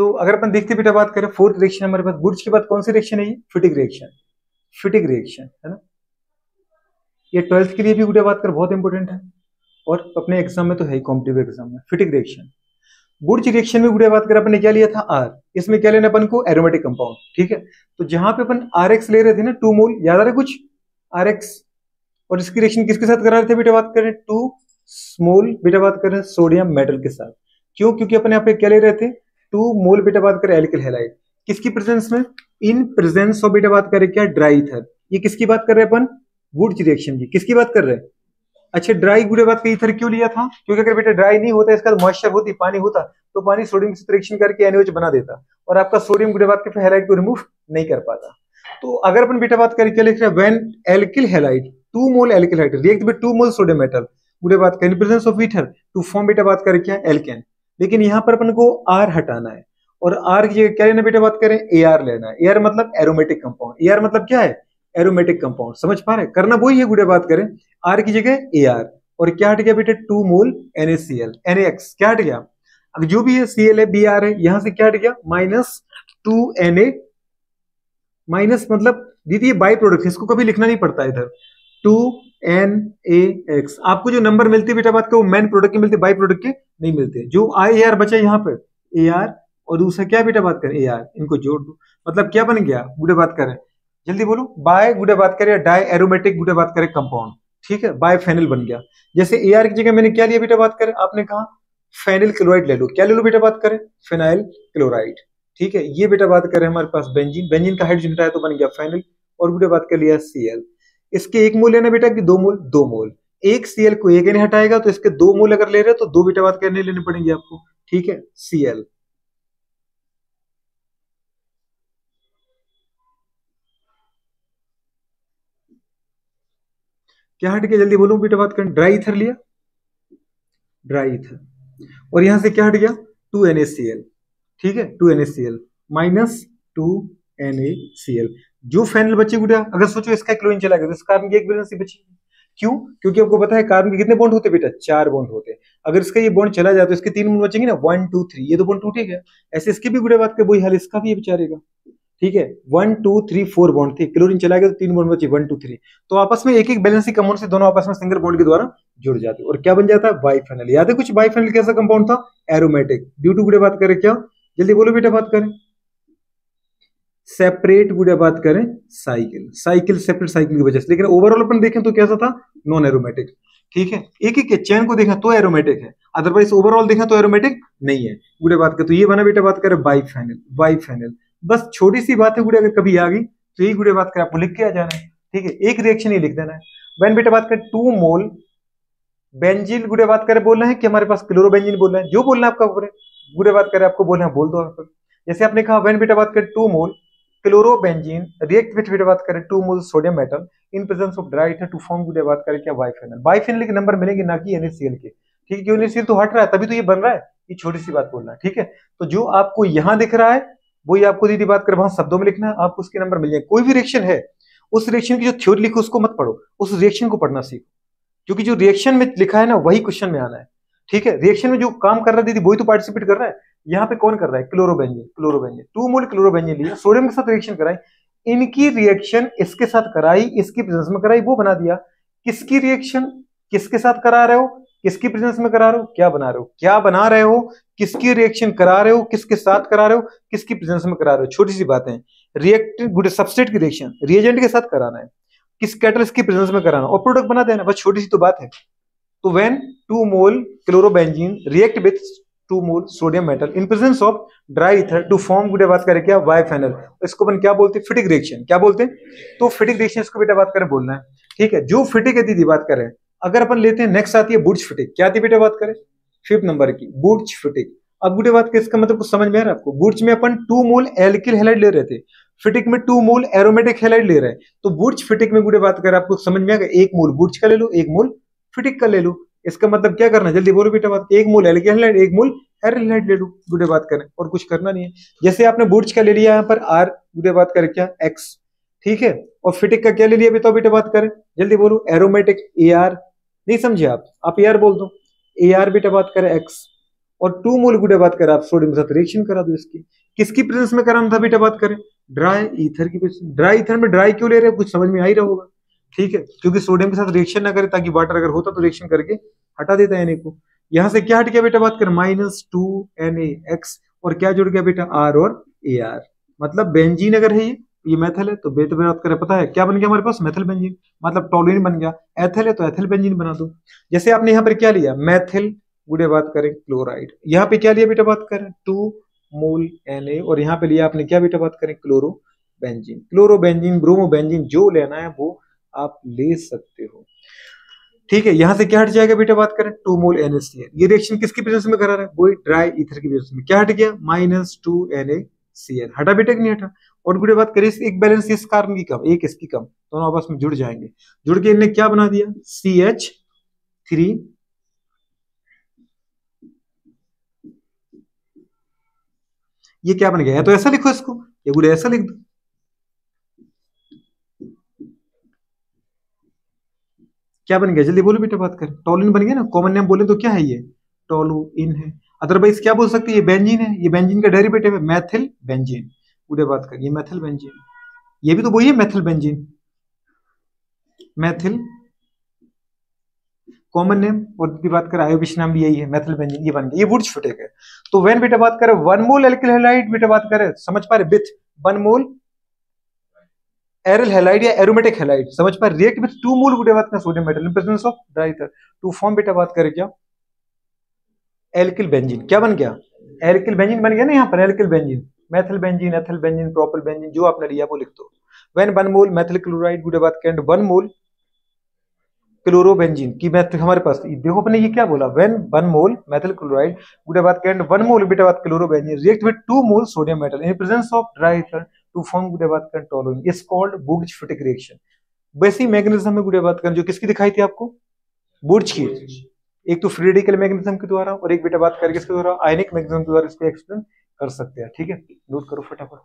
तो अगर अपन देखते बेटा बात करें फोर्थ रिएक्शन हमारे पास बुर्ज के बाद कौन सी रिएक्शन है ये? फिटिक रिएक्शन। फिटिक रिएक्शन है ना, ये 12th के लिए भी बेटा बात कर बहुत इंपॉर्टेंट है और अपने एग्जाम में तो है ही, कॉम्पिटिटिव एग्जाम में। फिटिक रिएक्शन, बुर्ज रिएक्शन में बेटा बात कर अपन ने क्या लिया था? आर। इसमें क्या लेना अपन को? Aromatic compound. ठीक है, तो जहां पे अपन RX ले रहे थे ना 2 मोल, याद आ रहा है कुछ? RX, और इसकी रिएक्शन किसके साथ करा रहे थे बेटा बात करें? 2 स्मॉल बेटा बात करें सोडियम मेटल के साथ। क्यों? क्योंकि अपन यहाँ पे क्या ले रहे थे? 2 मोल बेटा बात करें एल्किल हैलाइड। किसकी प्रेजेंस में? इन प्रेजेंस ऑफ बेटा बात करें क्या? Dry ether. ये किसकी बात कर रहे हैं अपन? वुड्स रिएक्शन की। किसकी बात कर रहे हैं? अच्छा, ड्राई गुड़े बात का ईथर क्यों लिया था? क्योंकि अगर बेटा ड्राई नहीं होता, इसका मॉइस्चर होती, पानी होता, तो पानी सोडियम से रिएक्शन करके NaOH बना देता और आपका सोडियम गुड़े बात के हैलाइड को रिमूव नहीं कर पाता। तो अगर अपन बेटा बात करें क्या लिख रहे हैं? When alkyl halide 2 mole alkyl halide react with 2 mole sodium metal गुड़े बात करें in presence of ether to form बेटा बात करें क्या? एल्केन। लेकिन यहाँ पर अपन को R हटाना है और R की जगह क्या लेना बेटा बात करें? AR लेना है। AR मतलब एरोमेटिक कंपाउंड। AR मतलब क्या है? Aromatic compound. समझ पा रहे? करना वही है गुड़े बात करें, R की जगह AR। और क्या हट गया बेटे? 2 मोल NaCl, NaX क्या हट गया? अब जो भी है Cl है, Br है, यहां से क्या हट गया? -2Na, माइनस मतलब दीदी ये बाई प्रोडक्ट है, इसको कभी लिखना नहीं पड़ता इधर। 2NaX। आपको जो नंबर मिलती है बेटा बात का वो मेन प्रोडक्ट के मिलते, बाई प्रोडक्ट के नहीं मिलते। जो IAR बचा यहाँ पे AR और दूसरा क्या बेटा बात करें? AR, इनको जोड़ दो। मतलब क्या बन गया गुड़े बात करें? जल्दी बोलो। बाय गुड़े बात करें डाई एरोमेटिक गुड़े बात करें कंपाउंड। ठीक है, बायफेनिल बन गया। जैसे AR की जगह मैंने क्या लिया बेटा बात करें? आपने कहा फेनिल क्लोराइड ले लो। क्या ले लो बेटा बात करें? Phenyl chloride. ठीक है, ये बेटा बात करें हमारे पास बेंजीन, बेंजीन का हाइड्रोजन हटाया तो बन गया फेनिल और बेटा बात कर लिया Cl। इसके 1 मोल लेना बेटा कि 2 मोल? 2 मोल। एक Cl को एक नहीं हटाएगा तो इसके 2 मोल अगर ले रहे हो तो 2 बेटा बात करने लेने पड़ेंगे आपको। ठीक है, Cl। क्या हट गया? जल्दी बोलो बेटा बात करें। ड्राई ईथर लिया, ड्राई ईथर, और यहां से क्या हट गया? 2NaCl। ठीक है, 2NaCl माइनस 2NaCl। जो फेनिल बची गुड़िया, अगर सोचो इसका क्लोरीन चला गया तो इस कार्बन की एक वैलेंसी बची। क्यों? क्योंकि आपको पता है कार्बन के कितने बॉन्ड होते बेटा? 4 बॉन्ड होते हैं। अगर इसका ये बॉन्ड चला जाए तो इसके 3 बॉन्ड बचेंगे ना, 1 2 3, ये तो बॉन्ड टूट गया। ऐसे इसकी भी गुड़िया बात कर वही हाल इसका भी बेचारेगा। ठीक है, 1 2 3 4 बॉन्ड थे, क्लोरीन चला गया तो 3 बॉन्ड बचे, 1 2 3। तो आपस में एक एक बैलेंसिंग कंपाउंड से दोनों आपस में सिंगल बॉन्ड के द्वारा जुड़ जाते और क्या बन जाता है? बाइफेनल। याद है कुछ? बाइफेनल कैसा कंपाउंड था? एरोमेटिक। ड्यू टू गुड़िया बात करें क्या? जल्दी बोलो बेटा बात करें। सेपरेट गुड़िया बात करें साइकिल, साइकिल सेपरेट साइकिल की वजह से। लेकिन ओवरऑल अपन देखें तो कैसा था? Non aromatic. ठीक है, एक एक चैन को देखा तो एरोमेटिक है, अदरवाइज ओवरऑल देखा तो एरोमेटिक नहीं है गुड़िया बात करें। तो ये बना बेटा बात करें बाइफेनल, बाइफेनल। बस छोटी सी बात है गुड़िया, अगर कभी आ गई तो यही गुड़िया बात करें आपको लिख के आ जाना है। ठीक है, एक रिएक्शन ही लिख देना है। व्हेन बेटा बात करें 2 मोल बेंजीन गुड़िया बात करें बोलना है कि हमारे पास क्लोरोबेंजीन बोलना है, जो बोलना है आपका गुड़िया बात करें आपको बोलना है बोल दो आप। जैसे आपने कहा व्हेन बेटा बात करें 2 मोल क्लोरोबेंजीन रिएक्ट विद बेटा बात करें 2 mole sodium metal in presence of dry ether to form गुड़िया बात करें क्या? बाइफेनल। बाइफेनल के नंबर मिलेंगे ना कि NaCl के। ठीक है, क्यों? NaCl तो हट रहा है तभी तो ये बन रहा है। ये छोटी सी बात बोलना है। ठीक है, तो जो आपको यहां दिख रहा है वही आपको दीदी बात कर वहां शब्दों में लिखना है, आपको उसके नंबर मिल जाए। कोई भी रिएक्शन है उस रिएक्शन की जो थ्योरी लिखो उसको मत पढ़ो, उस रिएक्शन को पढ़ना सीखो, क्योंकि जो रिएक्शन में लिखा है ना वही क्वेश्चन में आना है। ठीक है, रिएक्शन में जो काम कर रहा है दीदी वही तो पार्टिसिपेट कर रहा है। यहाँ पे कौन कर रहा है? क्लोरोबेंजीन, क्लोरोबेंजीन 2 मोल क्लोरोबेंजीन लिया, सोडियम के साथ रिएक्शन कराई, इनकी रिएक्शन इसके साथ कराई, इसकी प्रेजेंस में कराई, वो बना दिया। किसकी रिएक्शन किसके साथ करा रहे हो? किसकी प्रेजेंस में करा रहे हो? क्या बना रहे हो? क्या बना रहे हो? किसकी रिएक्शन करा रहे हो? किसके साथ करा रहे हो? किसकी प्रेजेंस में करा रहे हो? छोटी सी बात है। रिएक्टेंट सबस्ट्रेट की रिएक्शन रिएजेंट के साथ कराना है, किस कैटलिस्ट की प्रेजेंस में कराना और प्रोडक्ट बना देना, बस छोटी सी तो बात है। तो when 2 mole chlorobenzene react with 2 mole sodium metal in presence of dry ether to form गुड़िया बात करें क्या? बाइफेनल। इसको अपन क्या बोलते हैं? फिटिक रिएक्शन। क्या बोलते हैं? तो फिटिक रिएक्शन इसको बेटा बात करें बोलना है। ठीक है, जो फिटिक है दीदी बात करें, अगर अपन लेते हैं नेक्स्ट आती है बुर्ज फिटिक। क्या आती है बेटा बात करें? 5th नंबर की बुर्ज फिटिक। अब गुड़िया बात करें इसका मतलब कुछ समझ में आ रहा है आपको? बुर्ज में अपन 2 मोल एल्किल हैलाइड ले रहे थे, फिटिक में 2 मोल एरोमेटिक हैलाइड ले रहे हैं। तो बुर्ज फिटिक में गुड़िया बात करें आपको समझ में आ गया? 1 मोल बुर्ज का ले लो, 1 मोल फिटिक का ले लो। इसका मतलब क्या करना है? जल्दी बोलो बेटा बात। 1 मोल एल्किल हैलाइड 1 मोल हैलाइड ले लो गुड़िया बात करें, और कुछ करना नहीं है। जैसे आपने बुर्ज का ले लिया यहाँ पर R गुड़िया बात करें क्या? X। ठीक है, और फिटिक का क्या ले लिया बताओ बेटा बात करें? जल्दी बोलो। Aromatic AR। नहीं समझे आप AR बोल दो। AR बेटा बात करें X। और 2 मोल गुड़े बात करें आप सोडियम के साथ रिएक्शन करा दो इसकी। किसकी प्रेजेंस में कराना था बेटा बात करें? ड्राई ईथर की प्रेजेंस। ड्राई ईथर में ड्राई क्यों ले रहे हैं, कुछ समझ में आ ही रहा होगा, ठीक है, क्योंकि सोडियम के साथ रिएक्शन ना करे, ताकि वाटर अगर होता तो रिएक्शन करके हटा देता है Na को। यहां से क्या हट गया बेटा बात करें? -2NaX, और क्या जुड़ गया बेटा? R और Ar, मतलब बेंजीन अगर है ये मेथल है, तो बेटा बात करें पता है क्या बन गया हमारे पास? मेथल बेंजीन, मतलब टोलुइन बन गया। एथिल है तो एथिल बेंजीन बना दो। जैसे आपने यहाँ पर क्या लिया? मेथिल गुड़े बात करें क्लोराइड। यहाँ पे क्या लिया बेटा बात करें? 2 मोल Na, और यहाँ पे लिया आपने क्या बेटा बात करें? क्लोरोबेंजीन। क्लोरोबेंजीन, ब्रोमोबेंजीन, जो लेना है वो आप ले सकते हो, ठीक है। यहां से क्या हट जाएगा बेटा बात करें? 2 मोल NaCl। ये रिएक्शन किसकी प्रेजेंस में करा रहा है? वही ड्राई ईथर की प्रेजेंस में। क्या हट गया? -2NaCl। हटा बेटा कि नहीं हटा? और बेटा बात करें एक बैलेंस इस कार्बन की कम, एक इसकी कम, दोनों आपस में जुड़ जाएंगे। जुड़ के इन्हें क्या बना दिया? CH3। ये क्या बन गया? या तो ऐसा लिखो इसको, या गुड़े ऐसा लिख दो। क्या बन गया? जल्दी बोलो बेटा बात कर। टोलुइन बन गया ना, कॉमन नेम बोले तो क्या है? ये टोलुइन है। अदरवाइज क्या बोल सकते हैं? ये बेंजीन है, ये बेंजीन का डेरिवेटिव है मैथिल बेंजीन। पूरे बात कर, ये मैथिल बेंजीन, ये भी तो वही है Maithil benzene. Maithil common name, और की बात करें आयोबिश नाम भी यही है, मैथिल बेंजीन। ये बन गया, ये वुडस्फिटिक है। तो व्हेन बेटा बात करें 1 मोल एल्किल हैलाइड, बेटा बात करें समझ पा रहे? विथ 1 मोल एरिल हैलाइड या एरोमेटिक हैलाइड, समझ पा रहे? रिएक्ट विथ 2 मोल गुड़े बात करें sodium metal in presence of dry ether to form बेटा बात करें क्या? Alkyl benzene. क्या बन गया? एल्किल बेंजीन बन गया ना यहाँ पर, alkyl benzene. Methyl benzene, ethyl benzene, propyl benzene, जो आपने लिया वो लिख दो। व्हेन 1 मोल मेथिल क्लोराइड गुड़े बात करें 1 मोल क्लोरोबेंजीन की मैथ हमारे पास, देखो अपने ये क्या बोला? व्हेन 1 मोल मेथिल क्लोराइड गुड़े बात करें 1 मोल बेटा बात chlorobenzene react with 2 mole sodium metal in presence of dry ether to form गुड़े बात करें toluene, is called Wurtz Fittig reaction. वैसी मैग्नेटिज्म में गुड़े बात करें जो किसकी दिखाई थी आपको? बुर्ज की। एक तो फ्री रेडिकल मैग्नेटिज्म के द्वारा, और एक बेटा बात करके इसके द्वारा आयनिक मैग्नेटिज्म के द्वारा इसको एक्सप्लेन कर सकते हैं, ठीक है। नोट करो फटाफट।